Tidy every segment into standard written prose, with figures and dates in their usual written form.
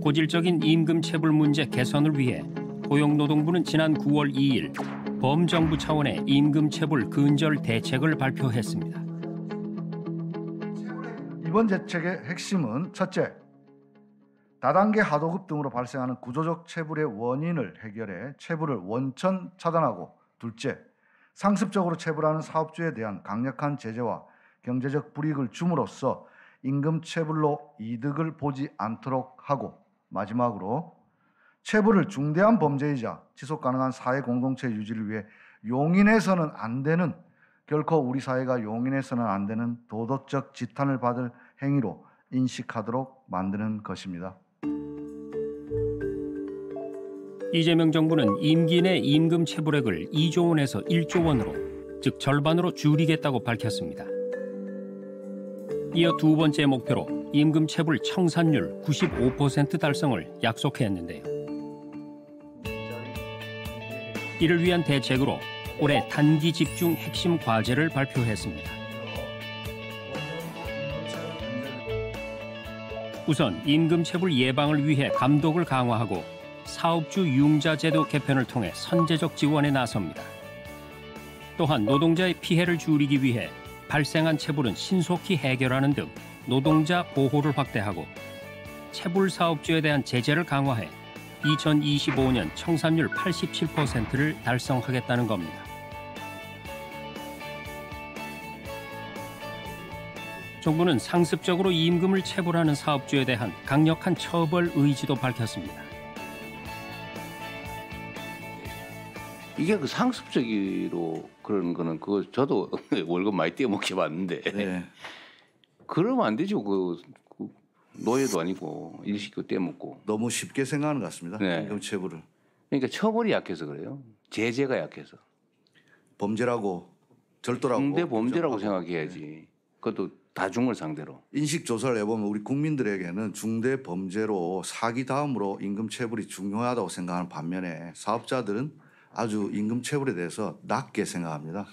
고질적인 임금 체불 문제 개선을 위해 고용노동부는 지난 9월 2일 범정부 차원의 임금 체불 근절 대책을 발표했습니다. 이번 대책의 핵심은 첫째, 다단계 하도급 등으로 발생하는 구조적 체불의 원인을 해결해 체불을 원천 차단하고, 둘째, 상습적으로 체불하는 사업주에 대한 강력한 제재와 경제적 불이익을 줌으로써 임금 체불로 이득을 보지 않도록 하고, 마지막으로 체불을 중대한 범죄이자 지속 가능한 사회 공동체 유지를 위해 용인해서는 안 되는, 결코 우리 사회가 용인해서는 안 되는 도덕적 지탄을 받을 행위로 인식하도록 만드는 것입니다. 이재명 정부는 임기 내 임금 체불액을 2조 원에서 1조 원으로, 즉 절반으로 줄이겠다고 밝혔습니다. 이어 두 번째 목표로 임금 체불 청산율 95% 달성을 약속했는데요. 이를 위한 대책으로 올해 단기 집중 핵심 과제를 발표했습니다. 우선 임금 체불 예방을 위해 감독을 강화하고 사업주 융자 제도 개편을 통해 선제적 지원에 나섭니다. 또한 노동자의 피해를 줄이기 위해 발생한 체불은 신속히 해결하는 등 노동자 보호를 확대하고, 체불 사업주에 대한 제재를 강화해 2025년 청산율 87%를 달성하겠다는 겁니다. 정부는 상습적으로 임금을 체불하는 사업주에 대한 강력한 처벌 의지도 밝혔습니다. 이게 그 상습적으로 그런 거는 그거 저도 월급 많이 떼어먹게 봤는데 네. 그러면 안 되죠. 그 노예도 아니고 일시키고 떼먹고. 너무 쉽게 생각하는 것 같습니다. 네. 임금 체불을. 그러니까 처벌이 약해서 그래요. 제재가 약해서. 범죄라고, 절도라고. 중대 범죄라고 생각해야지. 그것도 다중을 상대로. 인식 조사를 해보면 우리 국민들에게는 중대 범죄로 사기 다음으로 임금 체불이 중요하다고 생각하는 반면에 사업자들은 아주 임금 체불에 대해서 낮게 생각합니다.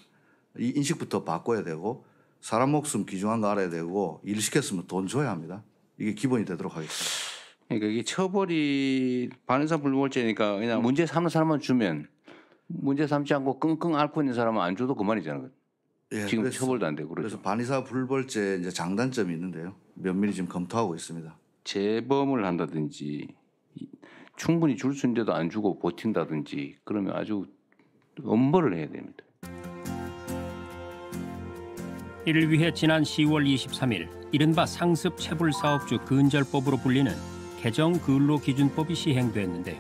이 인식부터 바꿔야 되고, 사람 목숨 귀중한 거 알아야 되고, 일 시켰으면 돈 줘야 합니다. 이게 기본이 되도록 하겠습니다. 그러니까 이게 처벌이 반의사 불벌죄니까 그냥 문제 삼는 사람만 주면, 문제 삼지 않고 끙끙 앓고 있는 사람은 안 줘도 그만이잖아요. 예, 지금 그래서, 처벌도 안 되고 그렇죠. 그래서 반의사 불벌죄 이제 장단점이 있는데요. 면밀히 지금 검토하고 있습니다. 재범을 한다든지 충분히 줄 수 있는데도 안 주고 버틴다든지 그러면 아주 엄벌을 해야 됩니다. 이를 위해 지난 10월 23일 이른바 상습 체불 사업주 근절법으로 불리는 개정 근로기준법이 시행됐는데요.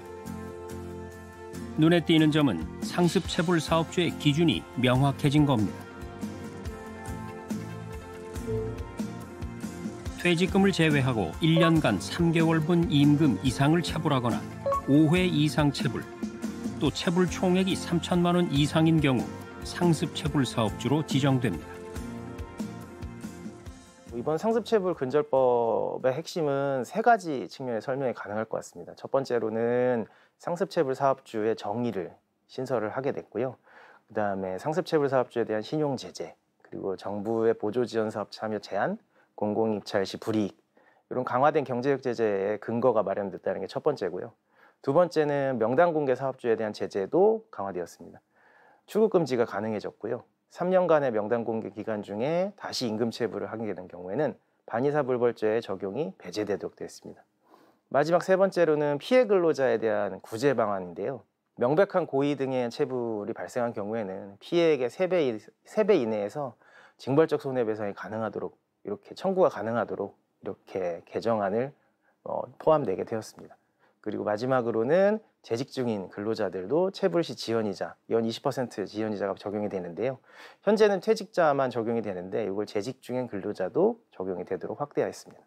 눈에 띄는 점은 상습 체불 사업주의 기준이 명확해진 겁니다. 퇴직금을 제외하고 1년간 3개월분 임금 이상을 체불하거나 5회 이상 체불, 또 체불 총액이 3천만 원 이상인 경우 상습 체불 사업주로 지정됩니다. 이번 상습체불 근절법의 핵심은 세 가지 측면의 설명이 가능할 것 같습니다. 첫 번째로는 상습체불 사업주의 정의를 신설을 하게 됐고요. 그다음에 상습체불 사업주에 대한 신용 제재, 그리고 정부의 보조 지원 사업 참여 제한, 공공 입찰 시 불이익, 이런 강화된 경제적 제재의 근거가 마련됐다는 게 첫 번째고요. 두 번째는 명단 공개 사업주에 대한 제재도 강화되었습니다. 출국 금지가 가능해졌고요. 3년간의 명단 공개 기간 중에 다시 임금 체불을 하게 되는 경우에는 반의사 불벌죄의 적용이 배제되도록 되었습니다. 마지막 세 번째로는 피해 근로자에 대한 구제 방안인데요. 명백한 고의 등의 체불이 발생한 경우에는 피해액의 3배 이내에서 징벌적 손해배상이 가능하도록, 이렇게 청구가 가능하도록 이렇게 개정안을 포함되게 되었습니다. 그리고 마지막으로는 재직 중인 근로자들도 체불 시 지연이자, 연 20% 지연이자가 적용이 되는데요. 현재는 퇴직자만 적용이 되는데 이걸 재직 중인 근로자도 적용이 되도록 확대하였습니다.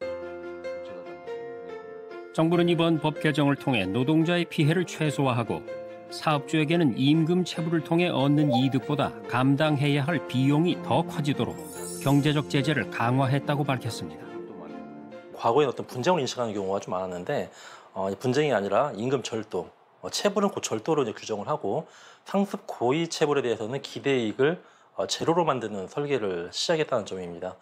정부는 이번 법 개정을 통해 노동자의 피해를 최소화하고 사업주에게는 임금 체불을 통해 얻는 이득보다 감당해야 할 비용이 더 커지도록 경제적 제재를 강화했다고 밝혔습니다. 과거에 어떤 분쟁을 인식하는 경우가 좀 많았는데 분쟁이 아니라 임금 절도, 체불은 곧 절도로 이제 규정을 하고 상습 고의 체불에 대해서는 기대이익을 제로로 만드는 설계를 시작했다는 점입니다.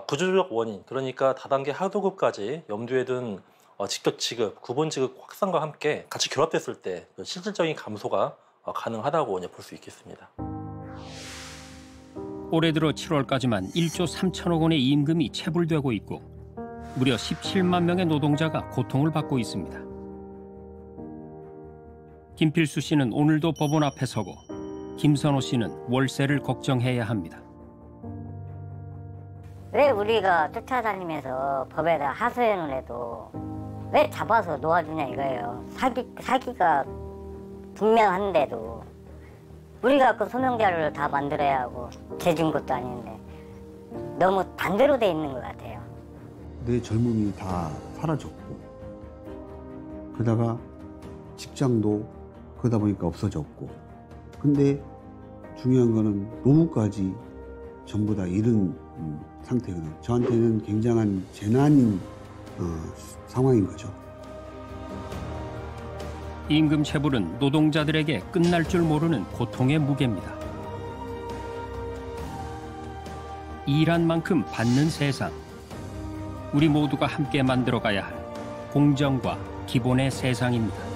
구조적 원인, 그러니까 다단계 하도급까지 염두에 둔 직접 지급, 구분 지급 확산과 함께 같이 결합됐을 때 실질적인 감소가 가능하다고 볼 수 있겠습니다. 올해 들어 7월까지만 1조 3천억 원의 임금이 체불되고 있고 무려 17만 명의 노동자가 고통을 받고 있습니다. 김필수 씨는 오늘도 법원 앞에 서고 김선호 씨는 월세를 걱정해야 합니다. 왜 우리가 쫓아다니면서 법에다 하소연을 해도 왜 잡아서 놓아주냐 이거예요. 사기가 분명한데도 우리가 그 소명 자료를 다 만들어야 하고 재준 것도 아닌데 너무 반대로 돼 있는 것 같아요. 내 젊음이 다 사라졌고 그러다가 직장도 그러다 보니까 없어졌고 근데 중요한 거는 노후까지 전부 다 잃은 상태거든요. 저한테는 굉장한 재난인 상황인 거죠. 임금 체불은 노동자들에게 끝날 줄 모르는 고통의 무게입니다. 일한 만큼 받는 세상. 우리 모두가 함께 만들어가야 할 공정과 기본의 세상입니다.